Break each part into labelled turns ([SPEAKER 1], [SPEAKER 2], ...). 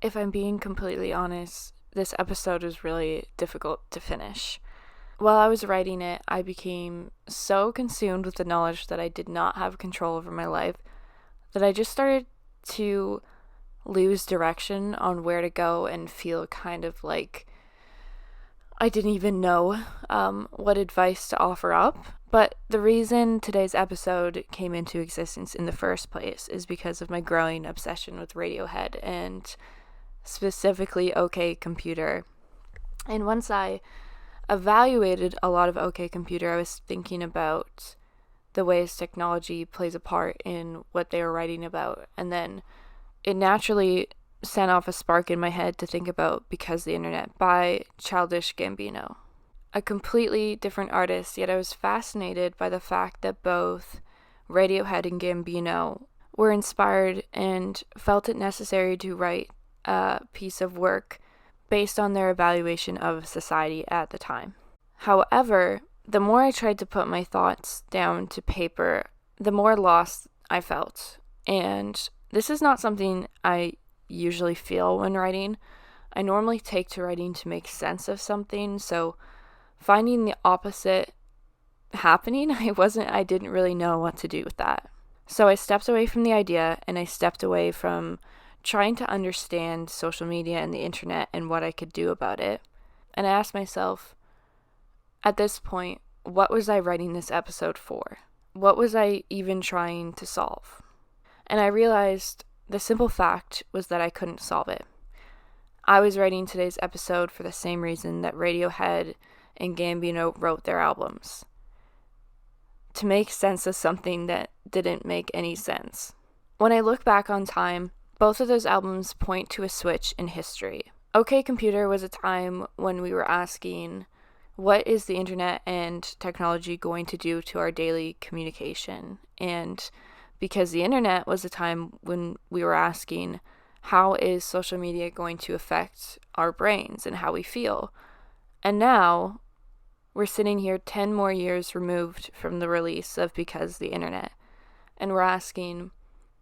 [SPEAKER 1] If I'm being completely honest, this episode was really difficult to finish. While I was writing it, I became so consumed with the knowledge that I did not have control over my life that I just started to lose direction on where to go and feel kind of like I didn't even know what advice to offer up. But the reason today's episode came into existence in the first place is because of my growing obsession with Radiohead and specifically OK Computer. And once I evaluated a lot of OK Computer, I was thinking about the ways technology plays a part in what they were writing about. And then it naturally sent off a spark in my head to think about Because the Internet by Childish Gambino. A completely different artist, yet I was fascinated by the fact that both Radiohead and Gambino were inspired and felt it necessary to write a piece of work based on their evaluation of society at the time. However, the more I tried to put my thoughts down to paper, the more lost I felt. And this is not something I usually feel when writing. I normally take to writing to make sense of something, so finding the opposite happening, I didn't really know what to do with that. So I stepped away from the idea, and I stepped away from trying to understand social media and the internet and what I could do about it. And I asked myself, at this point, what was I writing this episode for? What was I even trying to solve? And I realized the simple fact was that I couldn't solve it. I was writing today's episode for the same reason that Radiohead and Gambino wrote their albums. To make sense of something that didn't make any sense. When I look back on time, both of those albums point to a switch in history. OK Computer was a time when we were asking, what is the internet and technology going to do to our daily communication? And Because the internet was a time when we were asking, how is social media going to affect our brains and how we feel? And now we're sitting here 10 more years removed from the release of Because the Internet, and we're asking,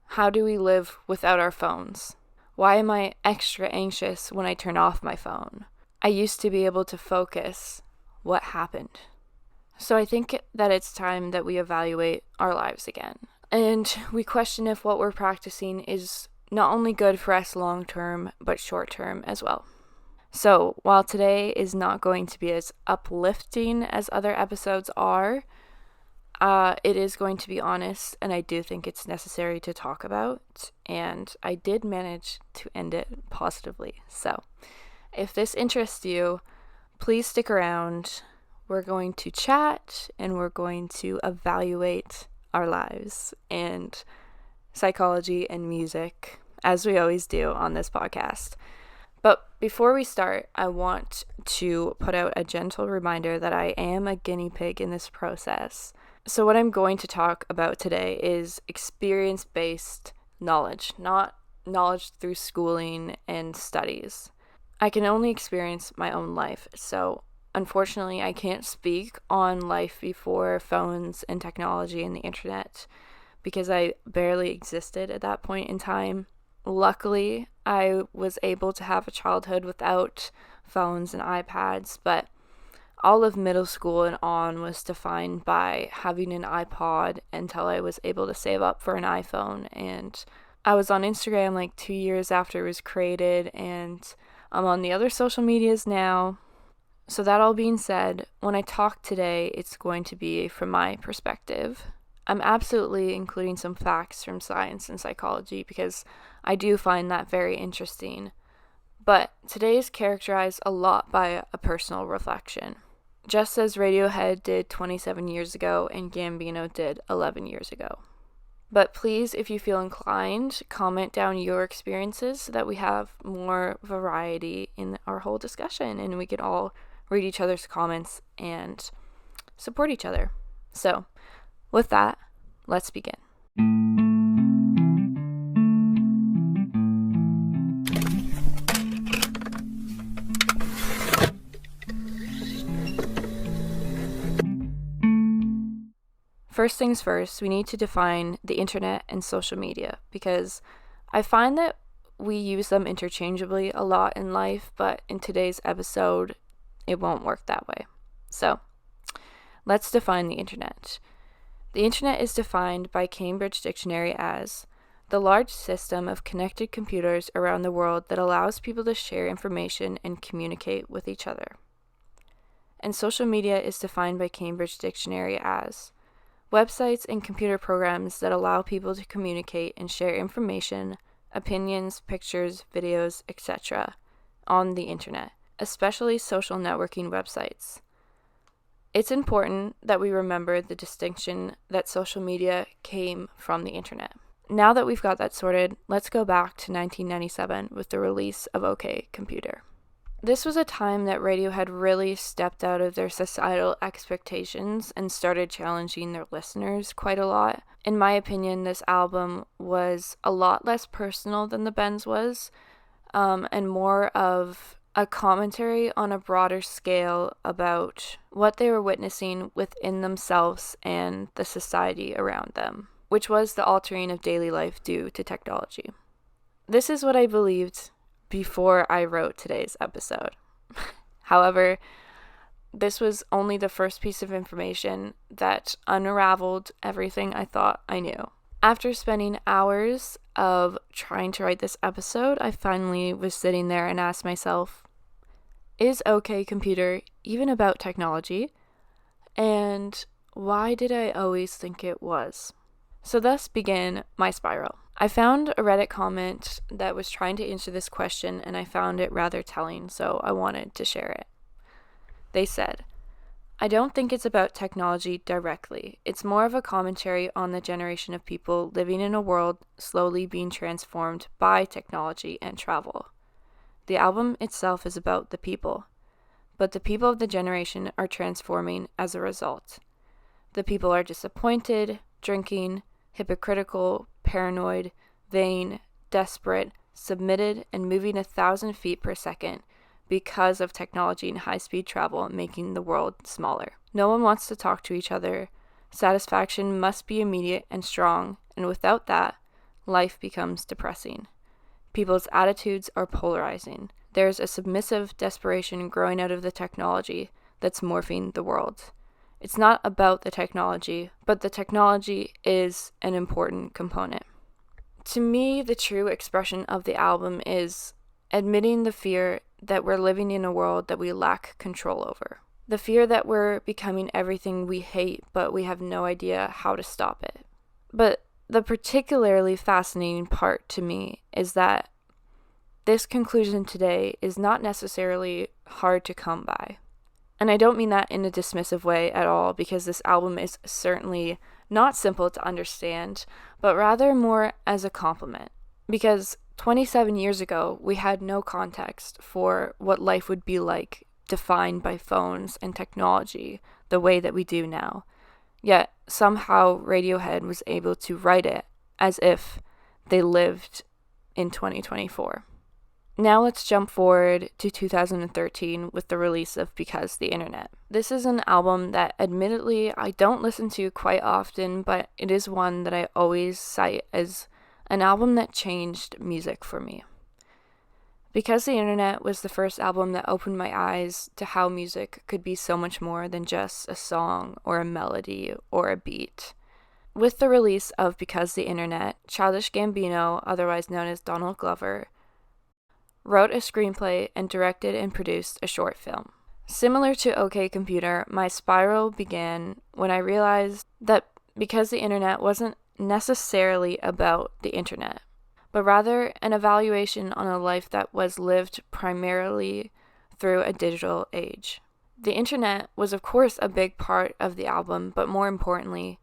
[SPEAKER 1] how do we live without our phones? Why am I extra anxious when I turn off my phone? I used to be able to focus. What happened? So I think that it's time that we evaluate our lives again. And we question if what we're practicing is not only good for us long-term, but short-term as well. So while today is not going to be as uplifting as other episodes are, it is going to be honest, and I do think it's necessary to talk about, and I did manage to end it positively. So if this interests you, please stick around. We're going to chat, and we're going to evaluate our lives and psychology and music, as we always do on this podcast. But before we start, I want to put out a gentle reminder that I am a guinea pig in this process. So what I'm going to talk about today is experience-based knowledge, not knowledge through schooling and studies. I can only experience my own life, so unfortunately, I can't speak on life before phones and technology and the internet because I barely existed at that point in time. Luckily, I was able to have a childhood without phones and iPads, but all of middle school and on was defined by having an iPod until I was able to save up for an iPhone. And I was on Instagram like 2 years after it was created, and I'm on the other social medias now. So that all being said, when I talk today, it's going to be from my perspective. I'm absolutely including some facts from science and psychology because I do find that very interesting. But today is characterized a lot by a personal reflection. Just as Radiohead did 27 years ago and Gambino did 11 years ago. But please, if you feel inclined, comment down your experiences so that we have more variety in our whole discussion and we can all read each other's comments and support each other. So, with that, let's begin. First things first, we need to define the internet and social media because I find that we use them interchangeably a lot in life, but in today's episode, it won't work that way. So, let's define the internet. The internet is defined by Cambridge Dictionary as the large system of connected computers around the world that allows people to share information and communicate with each other. And social media is defined by Cambridge Dictionary as websites and computer programs that allow people to communicate and share information, opinions, pictures, videos, etc. on the internet, especially social networking websites. It's important that we remember the distinction that social media came from the internet. Now that we've got that sorted, let's go back to 1997 with the release of OK Computer. This was a time that Radiohead really stepped out of their societal expectations and started challenging their listeners quite a lot. In my opinion, this album was a lot less personal than the Bends was, and more of a commentary on a broader scale about what they were witnessing within themselves and the society around them, which was the altering of daily life due to technology. This is what I believed before I wrote today's episode. However, this was only the first piece of information that unraveled everything I thought I knew. After spending hours of trying to write this episode, I finally was sitting there and asked myself, is OK Computer even about technology? And why did I always think it was? So thus began my spiral. I found a Reddit comment that was trying to answer this question, and I found it rather telling, so I wanted to share it. They said, I don't think it's about technology directly. It's more of a commentary on the generation of people living in a world slowly being transformed by technology and travel. The album itself is about the people, but the people of the generation are transforming as a result. The people are disappointed, drinking, hypocritical, paranoid, vain, desperate, submitted, and moving 1,000 feet per second because of technology and high-speed travel making the world smaller. No one wants to talk to each other. Satisfaction must be immediate and strong, and without that, life becomes depressing. People's attitudes are polarizing. There's a submissive desperation growing out of the technology that's morphing the world. It's not about the technology, but the technology is an important component. To me, the true expression of the album is admitting the fear that we're living in a world that we lack control over. The fear that we're becoming everything we hate, but we have no idea how to stop it. But the particularly fascinating part to me is that this conclusion today is not necessarily hard to come by. And I don't mean that in a dismissive way at all, because this album is certainly not simple to understand, but rather more as a compliment. Because 27 years ago, we had no context for what life would be like defined by phones and technology the way that we do now. Yet, somehow, Radiohead was able to write it as if they lived in 2024. Now let's jump forward to 2013 with the release of Because the Internet. This is an album that admittedly I don't listen to quite often, but it is one that I always cite as an album that changed music for me. Because the Internet was the first album that opened my eyes to how music could be so much more than just a song or a melody or a beat. With the release of Because the Internet, Childish Gambino, otherwise known as Donald Glover, wrote a screenplay and directed and produced a short film. Similar to OK Computer, my spiral began when I realized that Because the Internet wasn't necessarily about the internet, but rather an evaluation on a life that was lived primarily through a digital age. The internet was of course a big part of the album, but more importantly,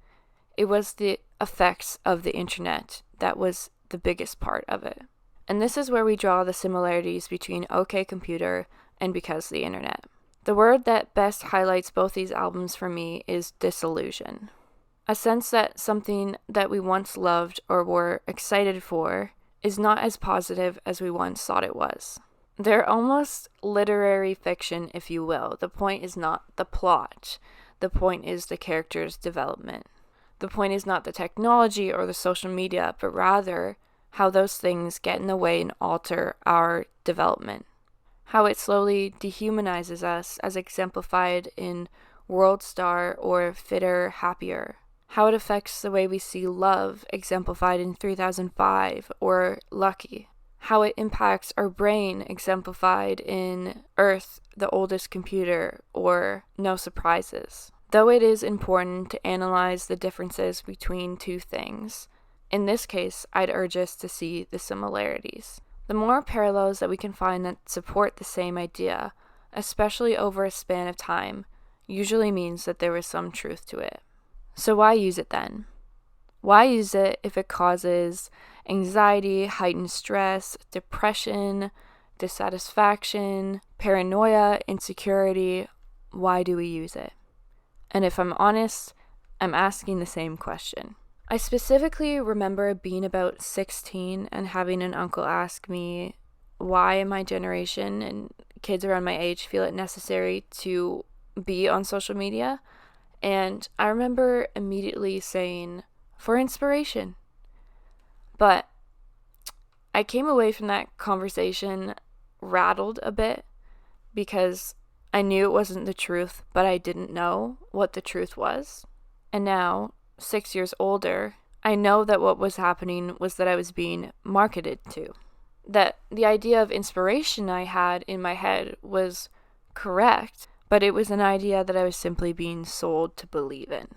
[SPEAKER 1] it was the effects of the internet that was the biggest part of it. And this is where we draw the similarities between OK Computer and Because the Internet. The word that best highlights both these albums for me is disillusion. A sense that something that we once loved or were excited for is not as positive as we once thought it was. They're almost literary fiction, if you will. The point is not the plot. The point is the character's development. The point is not the technology or the social media, but rather how those things get in the way and alter our development. How it slowly dehumanizes us, as exemplified in World Star or Fitter, Happier. How it affects the way we see love, exemplified in 3005 or Lucky. How it impacts our brain, exemplified in Earth, the Oldest Computer, or No Surprises. Though it is important to analyze the differences between two things, in this case, I'd urge us to see the similarities. The more parallels that we can find that support the same idea, especially over a span of time, usually means that there is some truth to it. So why use it then? Why use it if it causes anxiety, heightened stress, depression, dissatisfaction, paranoia, insecurity? Why do we use it? And if I'm honest, I'm asking the same question. I specifically remember being about 16 and having an uncle ask me why my generation and kids around my age feel it necessary to be on social media. And I remember immediately saying, for inspiration. But I came away from that conversation rattled a bit because I knew it wasn't the truth, but I didn't know what the truth was. And now, 6 years older, I know that what was happening was that I was being marketed to. That the idea of inspiration I had in my head was correct, but it was an idea that I was simply being sold to believe in.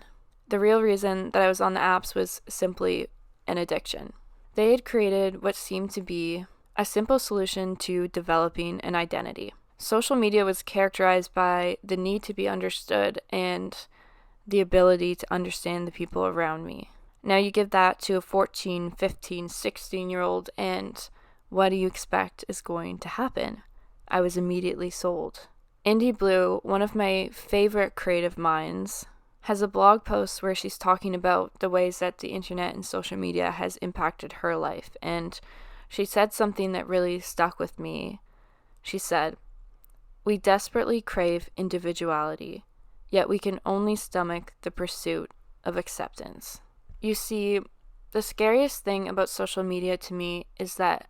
[SPEAKER 1] The real reason that I was on the apps was simply an addiction. They had created what seemed to be a simple solution to developing an identity. Social media was characterized by the need to be understood and the ability to understand the people around me. Now you give that to a 14, 15, 16-year-old, and what do you expect is going to happen? I was immediately sold. Indie Blue, one of my favorite creative minds, has a blog post where she's talking about the ways that the internet and social media has impacted her life, and she said something that really stuck with me. She said, "We desperately crave individuality, yet we can only stomach the pursuit of acceptance." You see, the scariest thing about social media to me is that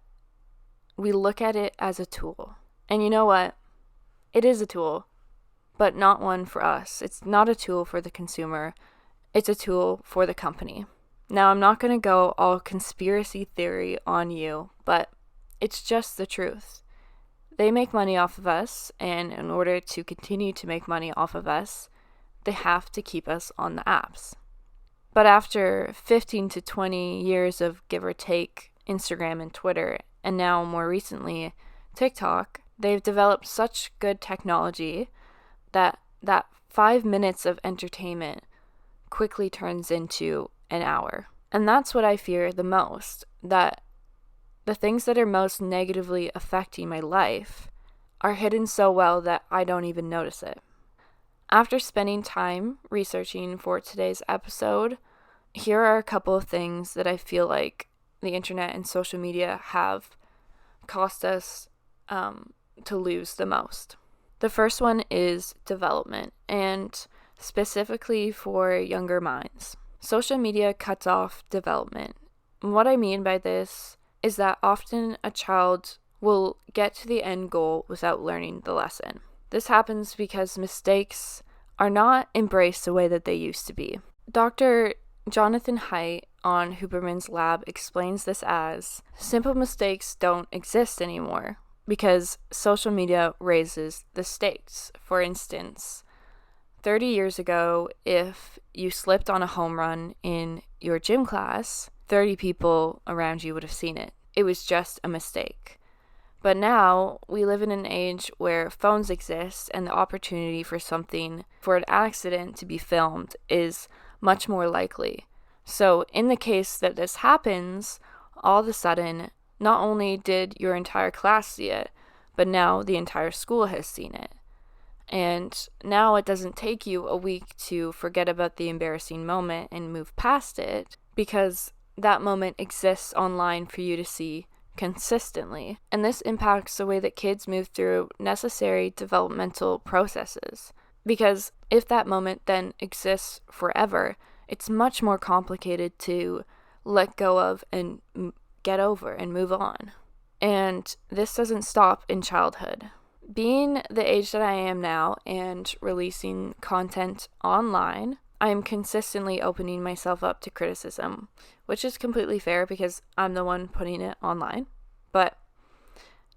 [SPEAKER 1] we look at it as a tool. And you know what? It is a tool, but not one for us. It's not a tool for the consumer. It's a tool for the company. Now, I'm not going to go all conspiracy theory on you, but it's just the truth. They make money off of us, and in order to continue to make money off of us, they have to keep us on the apps. But after 15 to 20 years of give or take Instagram and Twitter, and now more recently TikTok, they've developed such good technology that 5 minutes of entertainment quickly turns into an hour. And that's what I fear the most, that the things that are most negatively affecting my life are hidden so well that I don't even notice it. After spending time researching for today's episode, here are a couple of things that I feel like the internet and social media have cost us to lose the most. The first one is development, and specifically for younger minds. Social media cuts off development. And what I mean by this is that often a child will get to the end goal without learning the lesson. This happens because mistakes are not embraced the way that they used to be. Dr. Jonathan Haidt on Huberman's Lab explains this as, simple mistakes don't exist anymore because social media raises the stakes. For instance, 30 years ago, if you slipped on a home run in your gym class, 30 people around you would have seen it. It was just a mistake. But now we live in an age where phones exist and the opportunity for an accident to be filmed is much more likely. So in the case that this happens, all of a sudden, not only did your entire class see it, but now the entire school has seen it. And now it doesn't take you a week to forget about the embarrassing moment and move past it, because that moment exists online for you to see consistently. And this impacts the way that kids move through necessary developmental processes. Because if that moment then exists forever, it's much more complicated to let go of and get over and move on. And this doesn't stop in childhood. Being the age that I am now and releasing content online, I am consistently opening myself up to criticism, which is completely fair because I'm the one putting it online. But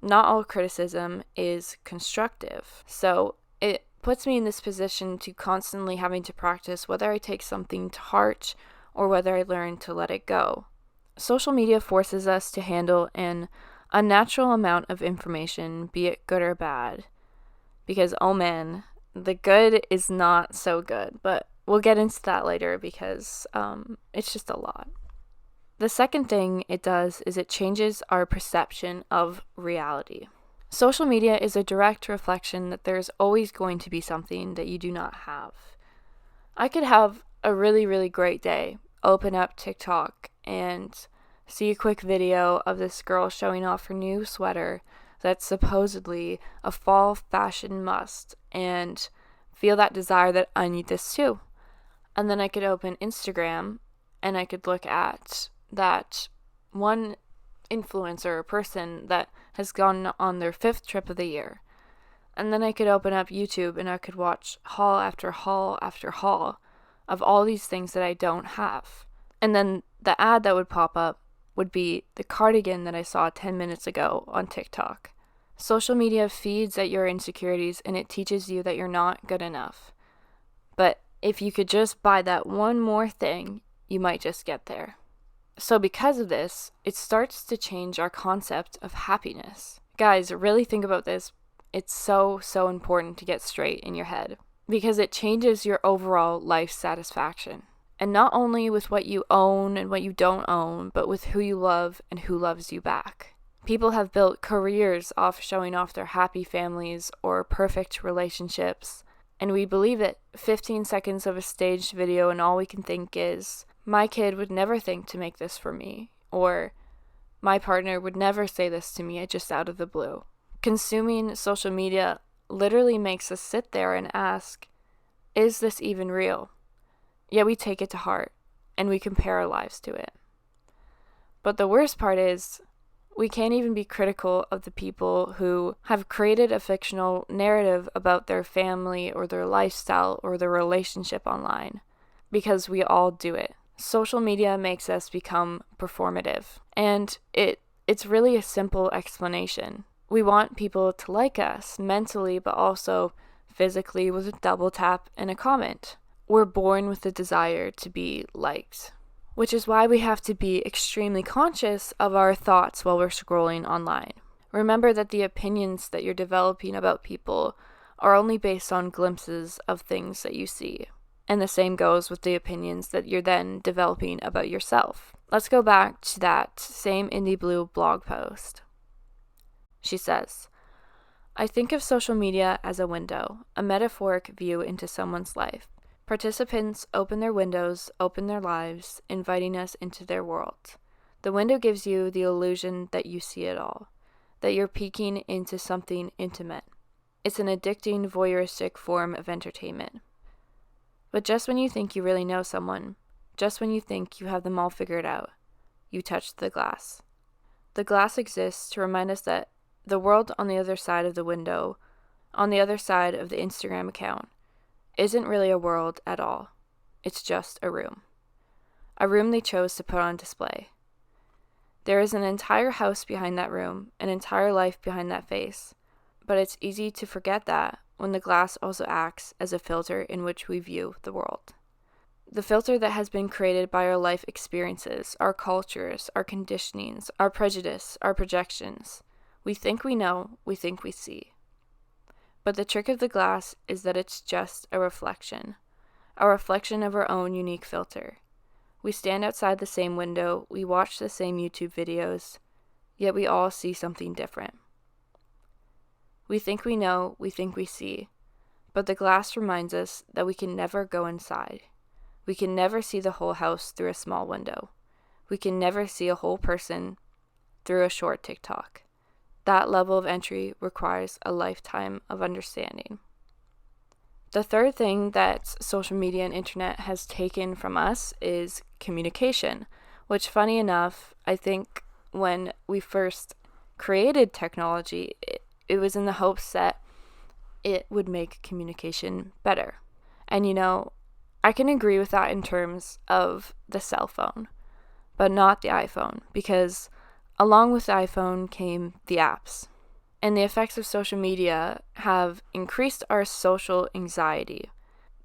[SPEAKER 1] not all criticism is constructive. So it puts me in this position to constantly having to practice whether I take something to heart or whether I learn to let it go. Social media forces us to handle an unnatural amount of information, be it good or bad. Because, oh man, the good is not so good. But we'll get into that later because it's just a lot. The second thing it does is it changes our perception of reality. Social media is a direct reflection that there's always going to be something that you do not have. I could have a really, really great day, open up TikTok and see a quick video of this girl showing off her new sweater that's supposedly a fall fashion must and feel that desire that I need this too. And then I could open Instagram and I could look at that one influencer or person that has gone on their 5th trip of the year. And then I could open up YouTube and I could watch haul after haul after haul of all these things that I don't have. And then the ad that would pop up would be the cardigan that I saw 10 minutes ago on TikTok. Social media feeds at your insecurities and it teaches you that you're not good enough. But if you could just buy that one more thing, you might just get there. So because of this, it starts to change our concept of happiness. Guys, really think about this. It's so important to get straight in your head because it changes your overall life satisfaction. And not only with what you own and what you don't own, but with who you love and who loves you back. People have built careers off showing off their happy families or perfect relationships. And we believe it. 15 seconds of a staged video and all we can think is, my kid would never think to make this for me. Or, my partner would never say this to me just out of the blue. Consuming social media literally makes us sit there and ask, is this even real? Yet we take it to heart, and we compare our lives to it. But the worst part is, we can't even be critical of the people who have created a fictional narrative about their family or their lifestyle or their relationship online, because we all do it. Social media makes us become performative, and it's really a simple explanation. We want people to like us mentally, but also physically with a double tap and a comment. We're born with the desire to be liked, which is why we have to be extremely conscious of our thoughts while we're scrolling online. Remember that the opinions that you're developing about people are only based on glimpses of things that you see. And the same goes with the opinions that you're then developing about yourself. Let's go back to that same Indie Blue blog post. She says, I think of social media as a window, a metaphoric view into someone's life. Participants open their windows, open their lives, inviting us into their world. The window gives you the illusion that you see it all, that you're peeking into something intimate. It's an addicting, voyeuristic form of entertainment. But just when you think you really know someone, just when you think you have them all figured out, you touch the glass. The glass exists to remind us that the world on the other side of the window, on the other side of the Instagram account, isn't really a world at all. It's just a room. A room they chose to put on display. There is an entire house behind that room, an entire life behind that face. But it's easy to forget that when the glass also acts as a filter in which we view the world. The filter that has been created by our life experiences, our cultures, our conditionings, our prejudice, our projections. We think we know, we think we see. But the trick of the glass is that it's just a reflection of our own unique filter. We stand outside the same window, we watch the same YouTube videos, yet we all see something different. We think we know, we think we see, but the glass reminds us that we can never go inside. We can never see the whole house through a small window. We can never see a whole person through a short TikTok. That level of entry requires a lifetime of understanding. The third thing that social media and internet has taken from us is communication, which, funny enough, I think when we first created technology, it was in the hopes that it would make communication better. And I can agree with that in terms of the cell phone, but not the iPhone, because along with the iPhone came the apps. And the effects of social media have increased our social anxiety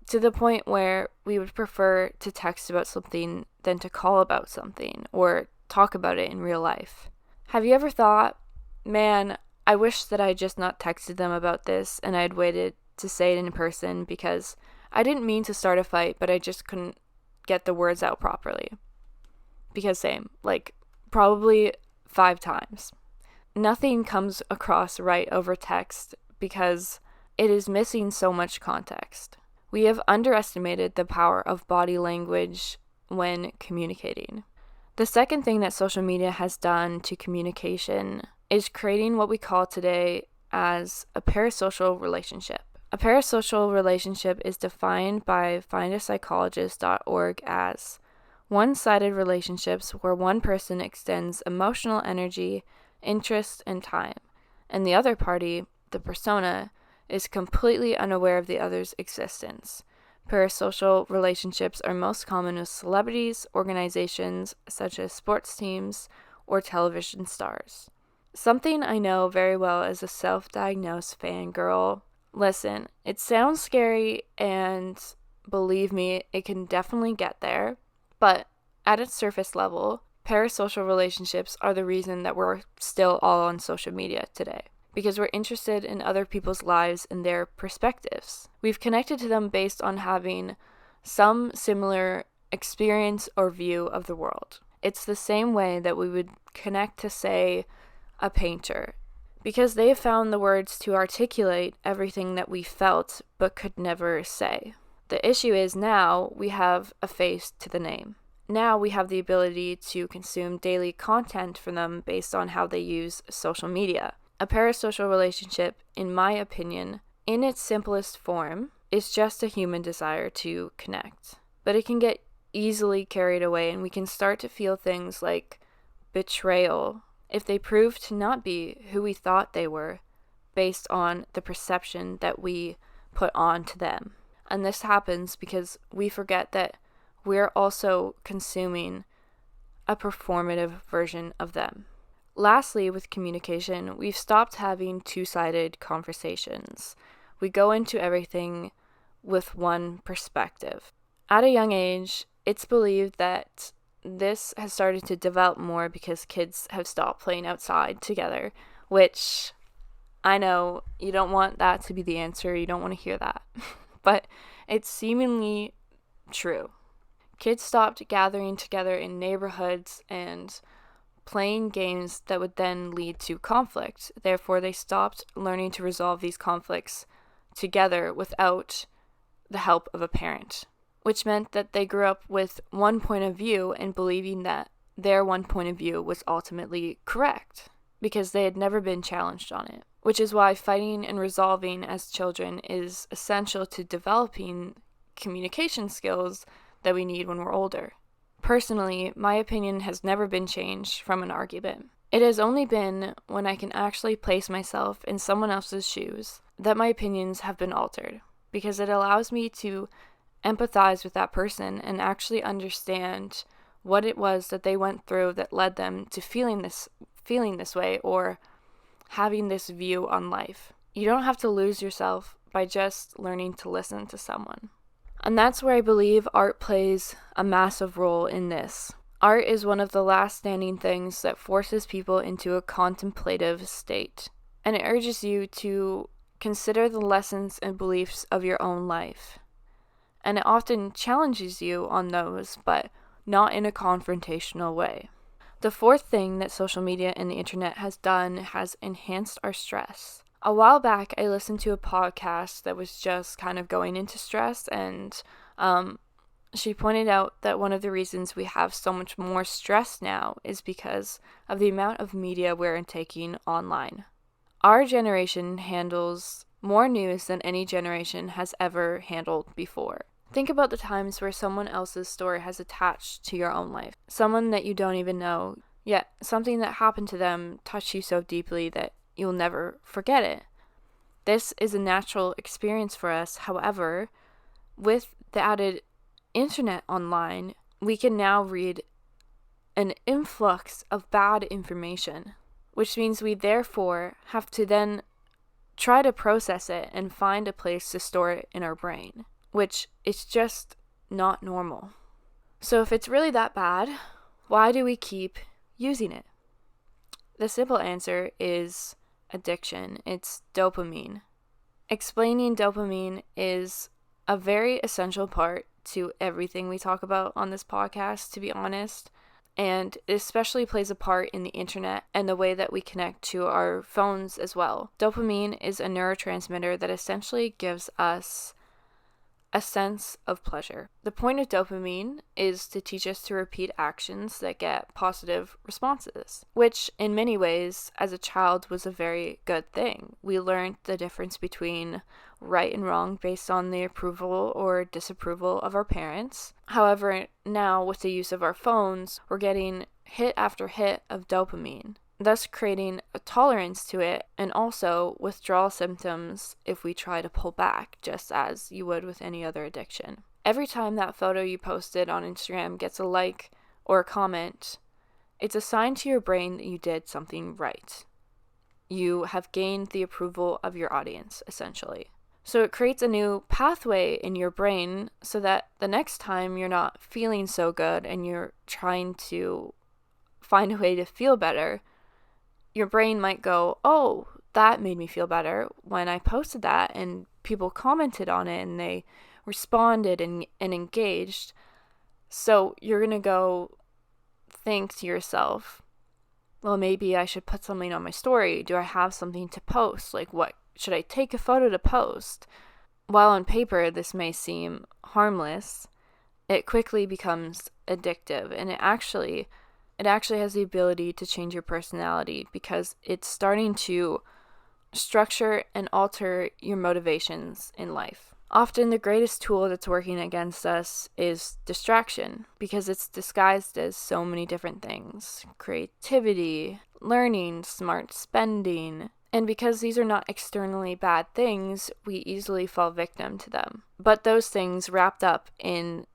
[SPEAKER 1] to the point where we would prefer to text about something than to call about something or talk about it in real life. Have you ever thought, man, I wish that I just not texted them about this and I'd waited to say it in person because I didn't mean to start a fight, but I just couldn't get the words out properly. Because same, probably 5 times. Nothing comes across right over text because it is missing so much context. We have underestimated the power of body language when communicating. The second thing that social media has done to communication is creating what we call today as a parasocial relationship. A parasocial relationship is defined by findapsychologist.org as one-sided relationships where one person extends emotional energy, interest, and time, and the other party, the persona, is completely unaware of the other's existence. Parasocial relationships are most common with celebrities, organizations such as sports teams, or television stars. Something I know very well as a self-diagnosed fangirl. Listen, it sounds scary, and believe me, it can definitely get there, but at its surface level, parasocial relationships are the reason that we're still all on social media today, because we're interested in other people's lives and their perspectives. We've connected to them based on having some similar experience or view of the world. It's the same way that we would connect to, say, a painter, because they have found the words to articulate everything that we felt but could never say. The issue is now we have a face to the name. Now we have the ability to consume daily content from them based on how they use social media. A parasocial relationship, in my opinion, in its simplest form, is just a human desire to connect. But it can get easily carried away, and we can start to feel things like betrayal if they prove to not be who we thought they were based on the perception that we put on to them. And this happens because we forget that we're also consuming a performative version of them. Lastly, with communication, we've stopped having two-sided conversations. We go into everything with one perspective. At a young age, it's believed that this has started to develop more because kids have stopped playing outside together, which I know you don't want that to be the answer. You don't want to hear that. But it's seemingly true. Kids stopped gathering together in neighborhoods and playing games that would then lead to conflict. Therefore, they stopped learning to resolve these conflicts together without the help of a parent, which meant that they grew up with one point of view and believing that their one point of view was ultimately correct because they had never been challenged on it, which is why fighting and resolving as children is essential to developing communication skills that we need when we're older. Personally, my opinion has never been changed from an argument. It has only been when I can actually place myself in someone else's shoes that my opinions have been altered, because it allows me to empathize with that person and actually understand what it was that they went through that led them to feeling this way or having this view on life. You don't have to lose yourself by just learning to listen to someone. And that's where I believe art plays a massive role in this. Art is one of the last standing things that forces people into a contemplative state, and it urges you to consider the lessons and beliefs of your own life. And it often challenges you on those, but not in a confrontational way. The fourth thing that social media and the internet has done has enhanced our stress. A while back, I listened to a podcast that was just kind of going into stress, and she pointed out that one of the reasons we have so much more stress now is because of the amount of media we're intaking online. Our generation handles more news than any generation has ever handled before. Think about the times where someone else's story has attached to your own life. Someone that you don't even know Yet something that happened to them touched you so deeply that you'll never forget it. This is a natural experience for us. However, with the added internet online, we can now read an influx of bad information, which means we therefore have to then try to process it and find a place to store it in our brain, which is just not normal. So if it's really that bad, why do we keep using it? The simple answer is addiction. It's dopamine. Explaining dopamine is a very essential part to everything we talk about on this podcast, to be honest. And it especially plays a part in the internet and the way that we connect to our phones as well. Dopamine is a neurotransmitter that essentially gives us a sense of pleasure. The point of dopamine is to teach us to repeat actions that get positive responses, which in many ways, as a child, was a very good thing. We learned the difference between right and wrong based on the approval or disapproval of our parents. However, now with the use of our phones, we're getting hit after hit of dopamine, thus creating a tolerance to it and also withdrawal symptoms if we try to pull back, just as you would with any other addiction. Every time that photo you posted on Instagram gets a like or a comment, it's a sign to your brain that you did something right. You have gained the approval of your audience, essentially. So it creates a new pathway in your brain so that the next time you're not feeling so good and you're trying to find a way to feel better, your brain might go, oh, that made me feel better when I posted that and people commented on it and they responded and engaged. So you're going to go think to yourself, well, maybe I should put something on my story. Do I have something to post? Like, what should I take a photo to post? While on paper this may seem harmless, it quickly becomes addictive, and it actually has the ability to change your personality because it's starting to structure and alter your motivations in life. Often the greatest tool that's working against us is distraction because it's disguised as so many different things: creativity, learning, smart spending. And because these are not externally bad things, we easily fall victim to them. But those things wrapped up in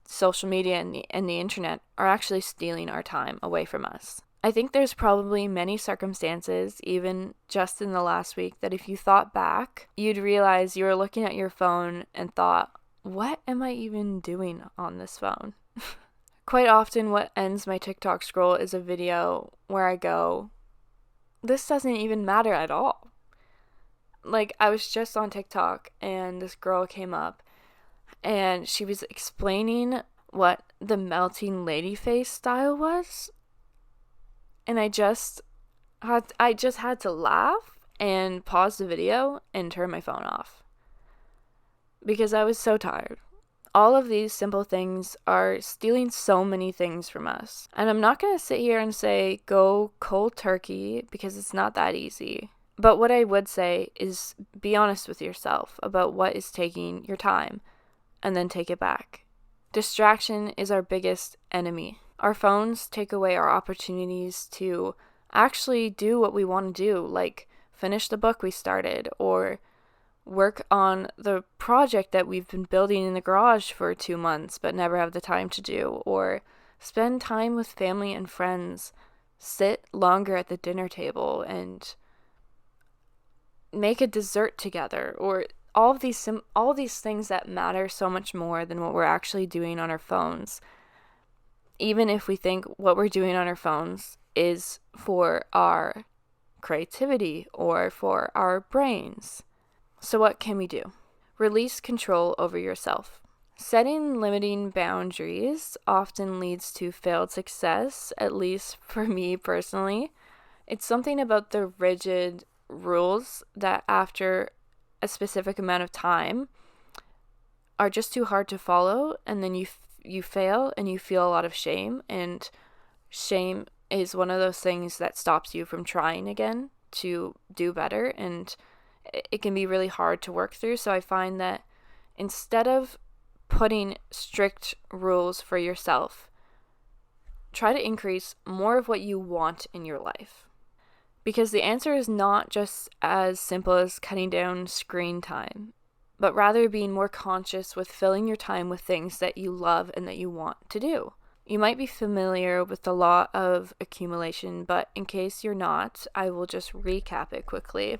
[SPEAKER 1] social media and the internet are actually stealing our time away from us. I think there's probably many circumstances, even just in the last week, that if you thought back, you'd realize you were looking at your phone and thought, what am I even doing on this phone? Quite often what ends my TikTok scroll is a video where I go, this doesn't even matter at all. Like, I was just on TikTok and this girl came up and she was explaining what the melting lady face style was. And I just had to laugh and pause the video and turn my phone off because I was so tired. All of these simple things are stealing so many things from us. And I'm not going to sit here and say go cold turkey because it's not that easy. But what I would say is be honest with yourself about what is taking your time and then take it back. Distraction is our biggest enemy. Our phones take away our opportunities to actually do what we want to do, like finish the book we started or work on the project that we've been building in the garage for 2 months but never have the time to do, or spend time with family and friends, sit longer at the dinner table and make a dessert together, or all of these things that matter so much more than what we're actually doing on our phones. Even if we think what we're doing on our phones is for our creativity or for our brains. So what can we do? Release control over yourself. Setting limiting boundaries often leads to failed success, at least for me personally. It's something about the rigid rules that after a specific amount of time are just too hard to follow, and then you fail and you feel a lot of shame, and shame is one of those things that stops you from trying again to do better, and it can be really hard to work through. So I find that instead of putting strict rules for yourself, try to increase more of what you want in your life. Because the answer is not just as simple as cutting down screen time, but rather being more conscious with filling your time with things that you love and that you want to do. You might be familiar with the law of accumulation, but in case you're not, I will just recap it quickly.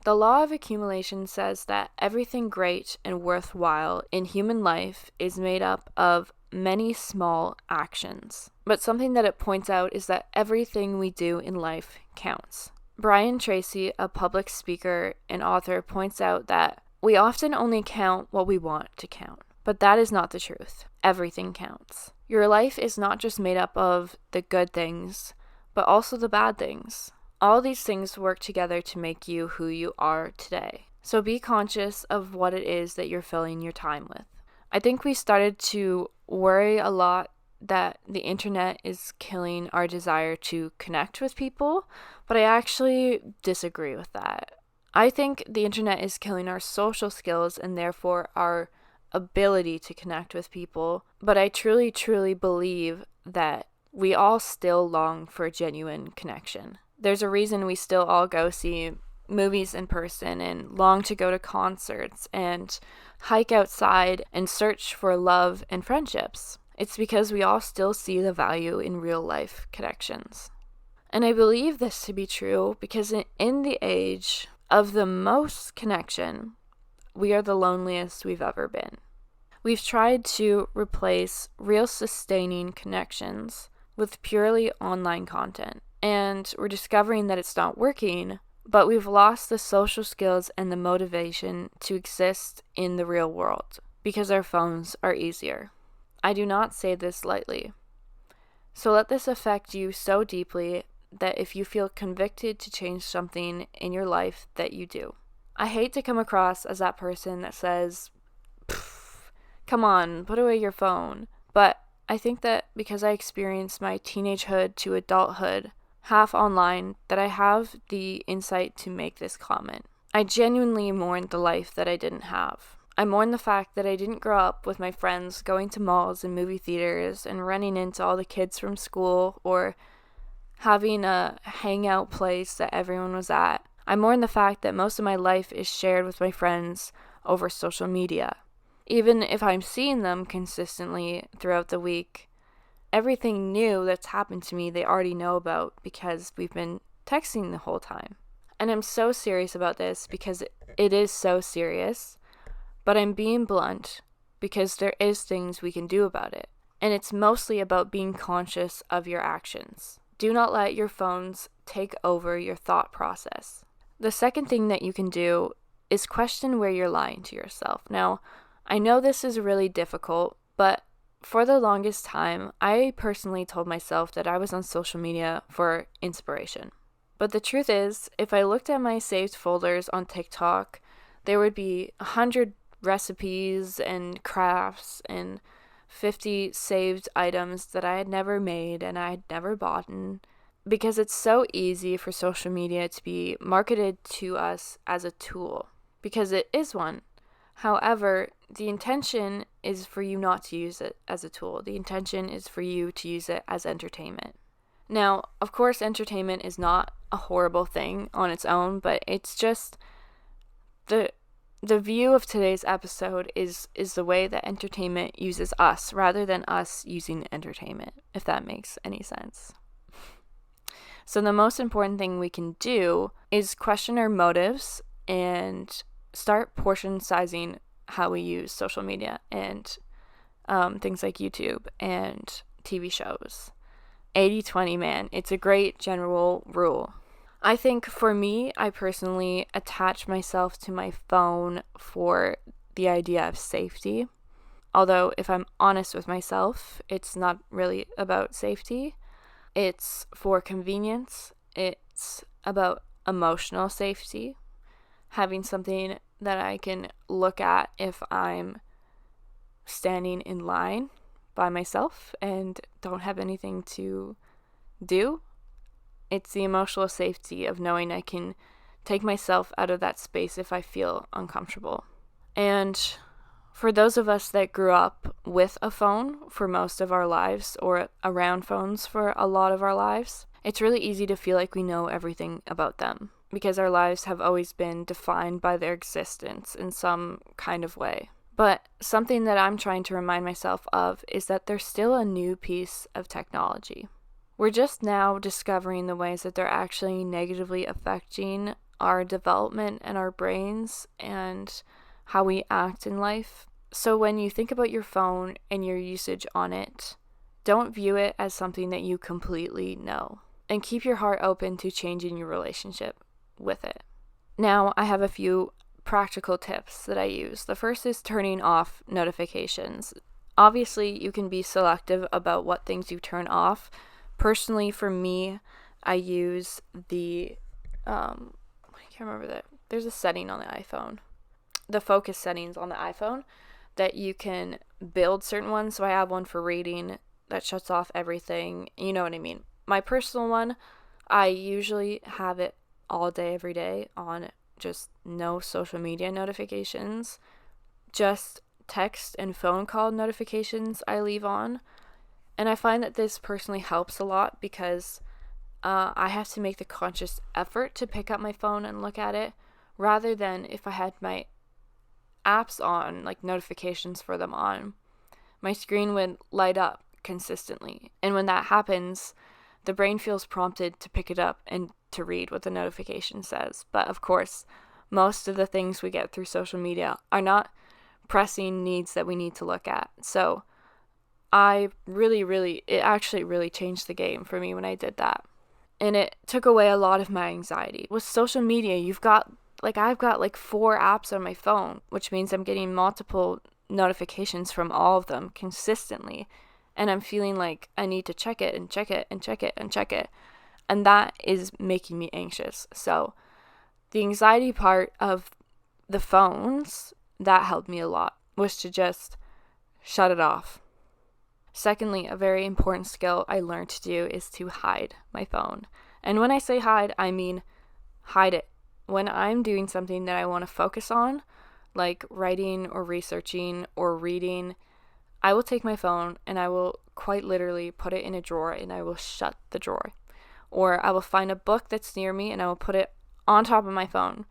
[SPEAKER 1] The law of accumulation says that everything great and worthwhile in human life is made up of many small actions. But something that it points out is that everything we do in life counts. Brian Tracy, a public speaker and author, points out that we often only count what we want to count. But that is not the truth. Everything counts. Your life is not just made up of the good things, but also the bad things. All these things work together to make you who you are today. So be conscious of what it is that you're filling your time with. I think we started to worry a lot that the internet is killing our desire to connect with people, but I actually disagree with that. I think the internet is killing our social skills and therefore our ability to connect with people, but I truly, truly believe that we all still long for a genuine connection. There's a reason we still all go see movies in person and long to go to concerts and hike outside and search for love and friendships. It's because we all still see the value in real life connections. And I believe this to be true because in the age of the most connection, we are the loneliest we've ever been. We've tried to replace real sustaining connections with purely online content, and we're discovering that it's not working, but we've lost the social skills and the motivation to exist in the real world because our phones are easier. I do not say this lightly. So let this affect you so deeply that if you feel convicted to change something in your life, that you do. I hate to come across as that person that says, come on, put away your phone. But I think that because I experienced my teenagehood to adulthood half online, that I have the insight to make this comment. I genuinely mourn the life that I didn't have. I mourn the fact that I didn't grow up with my friends going to malls and movie theaters and running into all the kids from school or having a hangout place that everyone was at. I mourn the fact that most of my life is shared with my friends over social media. Even if I'm seeing them consistently throughout the week, everything new that's happened to me they already know about because we've been texting the whole time. And I'm so serious about this because it is so serious, but I'm being blunt because there is things we can do about it. And it's mostly about being conscious of your actions. Do not let your phones take over your thought process. The second thing that you can do is question where you're lying to yourself. Now, I know this is really difficult, but for the longest time, I personally told myself that I was on social media for inspiration. But the truth is, if I looked at my saved folders on TikTok, there would be 100 recipes and crafts and 50 saved items that I had never made and I had never bought, because it's so easy for social media to be marketed to us as a tool, because it is one. However, the intention is for you not to use it as a tool. The intention is for you to use it as entertainment. Now, of course, entertainment is not a horrible thing on its own, but it's just the view of today's episode is the way that entertainment uses us rather than us using entertainment, if that makes any sense. So the most important thing we can do is question our motives and start portion sizing how we use social media and things like YouTube and TV shows. 80-20, man. It's a great general rule. I think for me, I personally attach myself to my phone for the idea of safety. Although, if I'm honest with myself, it's not really about safety. It's for convenience. It's about emotional safety. Having something that I can look at if I'm standing in line by myself and don't have anything to do. It's the emotional safety of knowing I can take myself out of that space if I feel uncomfortable. And For those of us that grew up with a phone for most of our lives or around phones for a lot of our lives, it's really easy to feel like we know everything about them because our lives have always been defined by their existence in some kind of way. But something that I'm trying to remind myself of is that there's still a new piece of technology. We're just now discovering the ways that they're actually negatively affecting our development and our brains and how we act in life. So when you think about your phone and your usage on it, don't view it as something that you completely know, and keep your heart open to changing your relationship with it. Now, I have a few practical tips that I use. The first is turning off notifications. Obviously, you can be selective about what things you turn off. Personally, for me, I use I can't remember that. There's a setting on the iPhone, the focus settings on the iPhone, that you can build certain ones. So I have one for reading that shuts off everything. You know what I mean. My personal one, I usually have it all day, every day on just no social media notifications. Just text and phone call notifications I leave on. And I find that this personally helps a lot because I have to make the conscious effort to pick up my phone and look at it, rather than if I had my apps on, like notifications for them on, my screen would light up consistently. And when that happens, the brain feels prompted to pick it up and to read what the notification says. But of course, most of the things we get through social media are not pressing needs that we need to look at. So it actually really changed the game for me when I did that. And it took away a lot of my anxiety. With social media, I've got 4 apps on my phone, which means I'm getting multiple notifications from all of them consistently. And I'm feeling like I need to check it and check it and check it and check it. And that is making me anxious. So the anxiety part of the phones, that helped me a lot, was to just shut it off. Secondly, a very important skill I learned to do is to hide my phone. And when I say hide, I mean hide it. When I'm doing something that I want to focus on, like writing or researching or reading, I will take my phone and I will quite literally put it in a drawer and I will shut the drawer. Or I will find a book that's near me and I will put it on top of my phone.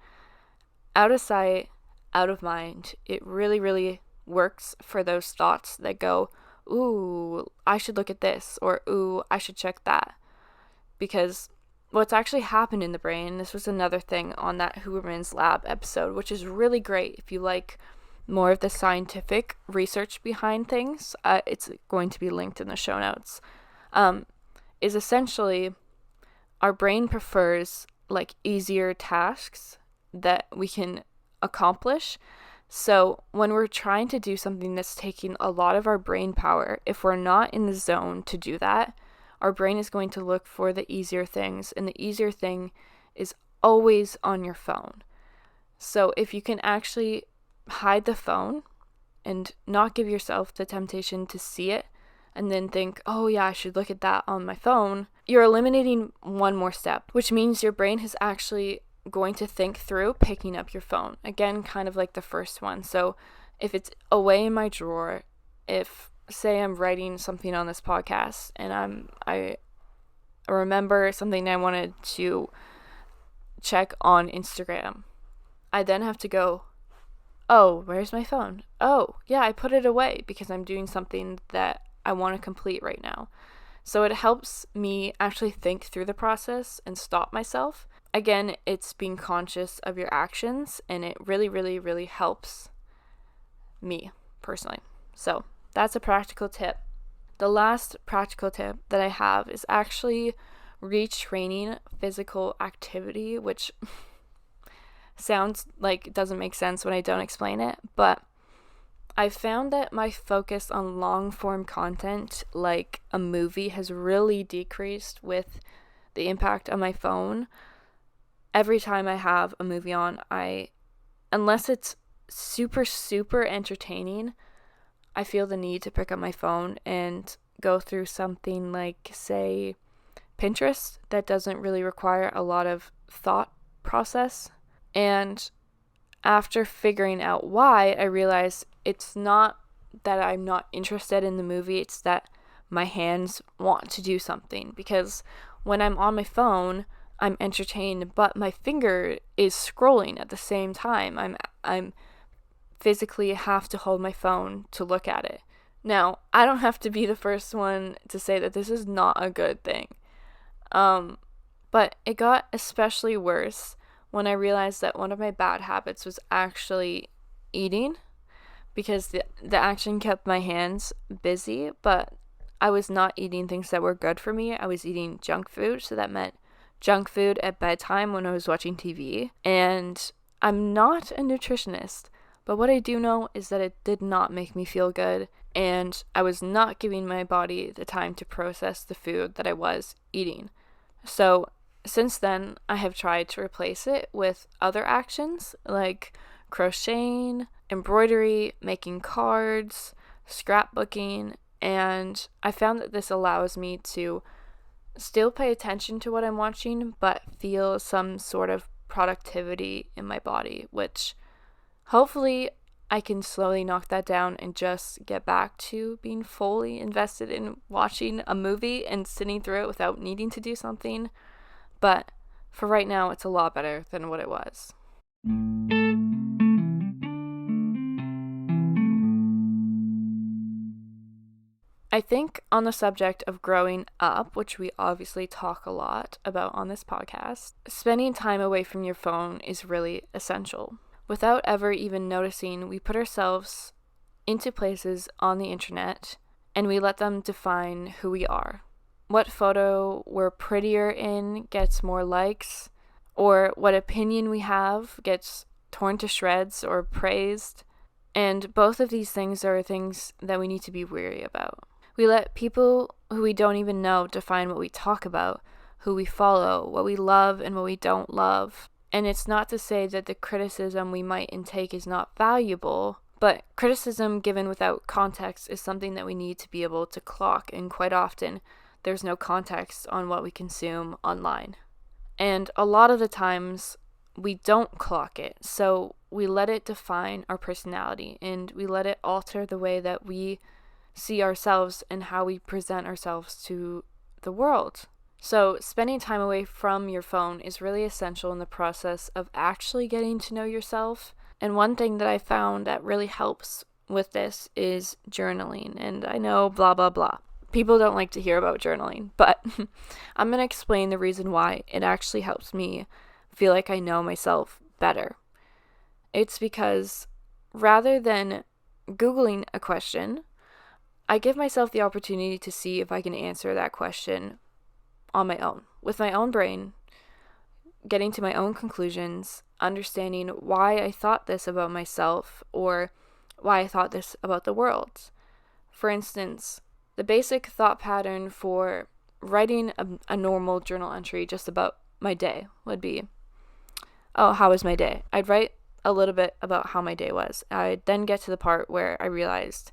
[SPEAKER 1] Out of sight, out of mind. It really, really works for those thoughts that go, ooh, I should look at this, or ooh, I should check that. Because what's actually happened in the brain, this was another thing on that Huberman's Lab episode, which is really great if you like more of the scientific research behind things. It's going to be linked in the show notes. Is essentially our brain prefers like easier tasks that we can accomplish. So when we're trying to do something that's taking a lot of our brain power, if we're not in the zone to do that, our brain is going to look for the easier things, and the easier thing is always on your phone. So if you can actually hide the phone and not give yourself the temptation to see it and then think, oh yeah, I should look at that on my phone, you're eliminating one more step, which means your brain is actually going to think through picking up your phone. Again, kind of like the first one. So if it's away in my drawer, if say I'm writing something on this podcast and I remember something I wanted to check on Instagram, I then have to go, oh, where's my phone? Oh, yeah, I put it away because I'm doing something that I want to complete right now. So it helps me actually think through the process and stop myself. Again, it's being conscious of your actions, and it really, really, really helps me personally. So that's a practical tip. The last practical tip that I have is actually retraining physical activity, which sounds like it doesn't make sense when I don't explain it, but I found that my focus on long form content like a movie has really decreased with the impact on my phone. Every time I have a movie on, unless it's super, super entertaining, I feel the need to pick up my phone and go through something like, say, Pinterest that doesn't really require a lot of thought process. And after figuring out why, I realized it's not that I'm not interested in the movie, it's that my hands want to do something. Because when I'm on my phone, I'm entertained, but my finger is scrolling at the same time. I'm physically have to hold my phone to look at it. Now, I don't have to be the first one to say that this is not a good thing. But it got especially worse when I realized that one of my bad habits was actually eating, because the action kept my hands busy, but I was not eating things that were good for me. I was eating junk food, so that meant junk food at bedtime when I was watching TV. And I'm not a nutritionist, but what I do know is that it did not make me feel good, and I was not giving my body the time to process the food that I was eating. So since then, I have tried to replace it with other actions like crocheting, embroidery, making cards, scrapbooking, and I found that this allows me to still pay attention to what I'm watching, but feel some sort of productivity in my body, which hopefully I can slowly knock that down and just get back to being fully invested in watching a movie and sitting through it without needing to do something. But for right now, it's a lot better than what it was. I think on the subject of growing up, which we obviously talk a lot about on this podcast, spending time away from your phone is really essential. Without ever even noticing, we put ourselves into places on the internet and we let them define who we are. What photo we're prettier in gets more likes, or what opinion we have gets torn to shreds or praised. And both of these things are things that we need to be wary about. We let people who we don't even know define what we talk about, who we follow, what we love and what we don't love. And it's not to say that the criticism we might intake is not valuable, but criticism given without context is something that we need to be able to clock, and quite often there's no context on what we consume online. And a lot of the times we don't clock it, so we let it define our personality and we let it alter the way that we see ourselves and how we present ourselves to the world. So spending time away from your phone is really essential in the process of actually getting to know yourself. And one thing that I found that really helps with this is journaling. And I know blah, blah, blah. People don't like to hear about journaling, but I'm going to explain the reason why it actually helps me feel like I know myself better. It's because rather than Googling a question, I give myself the opportunity to see if I can answer that question on my own, with my own brain, getting to my own conclusions, understanding why I thought this about myself or why I thought this about the world. For instance, the basic thought pattern for writing a normal journal entry just about my day would be, oh, how was my day? I'd write a little bit about how my day was. I'd then get to the part where I realized,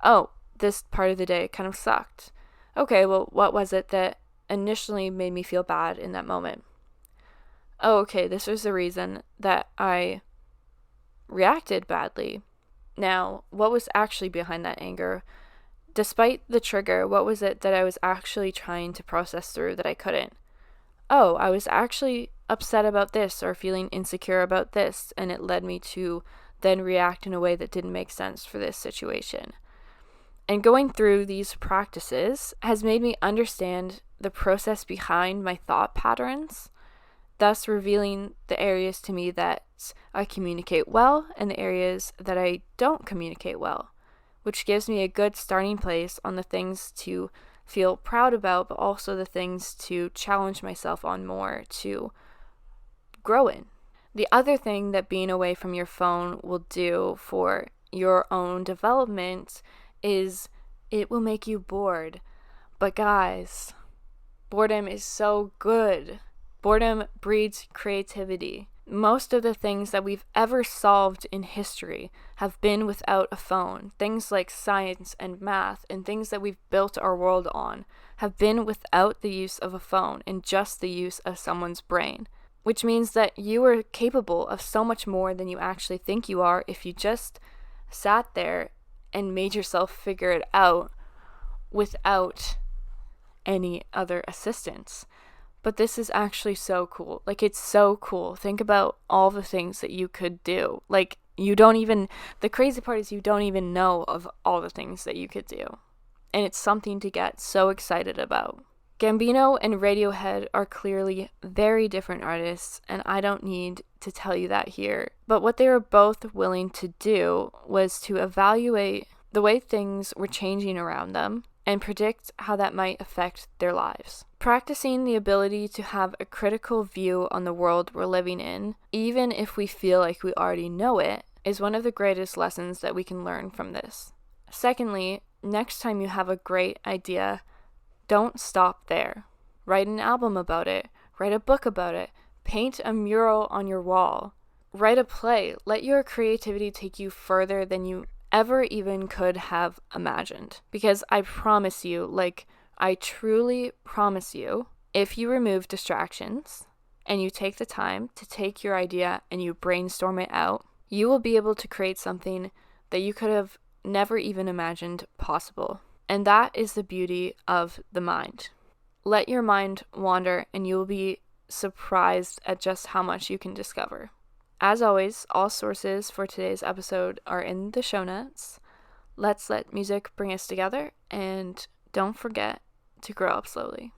[SPEAKER 1] oh, this part of the day kind of sucked. Okay, well, what was it that initially made me feel bad in that moment? Oh, okay, this was the reason that I reacted badly. Now, what was actually behind that anger? Despite the trigger, what was it that I was actually trying to process through that I couldn't? Oh, I was actually upset about this or feeling insecure about this, and it led me to then react in a way that didn't make sense for this situation. And going through these practices has made me understand the process behind my thought patterns, thus revealing the areas to me that I communicate well and the areas that I don't communicate well, which gives me a good starting place on the things to feel proud about, but also the things to challenge myself on more to grow in. The other thing that being away from your phone will do for your own development is it will make you bored. But guys, boredom is so good. Boredom breeds creativity. Most of the things that we've ever solved in history have been without a phone. Things like science and math and things that we've built our world on have been without the use of a phone and just the use of someone's brain. which means that you are capable of so much more than you actually think you are if you just sat there and made yourself figure it out without any other assistance. But this is actually so cool. Like, it's so cool. Think about all the things that you could do. Like, the crazy part is you don't even know of all the things that you could do. And it's something to get so excited about. Gambino and Radiohead are clearly very different artists, and I don't need to tell you that here. But what they were both willing to do was to evaluate the way things were changing around them and predict how that might affect their lives. Practicing the ability to have a critical view on the world we're living in, even if we feel like we already know it, is one of the greatest lessons that we can learn from this. Secondly, next time you have a great idea, don't stop there. Write an album about it. Write a book about it. Paint a mural on your wall. Write a play. Let your creativity take you further than you ever even could have imagined. Because I promise you, I truly promise you, if you remove distractions and you take the time to take your idea and you brainstorm it out, you will be able to create something that you could have never even imagined possible. And that is the beauty of the mind. Let your mind wander and you will be surprised at just how much you can discover. As always, all sources for today's episode are in the show notes. Let's let music bring us together, and don't forget to grow up slowly.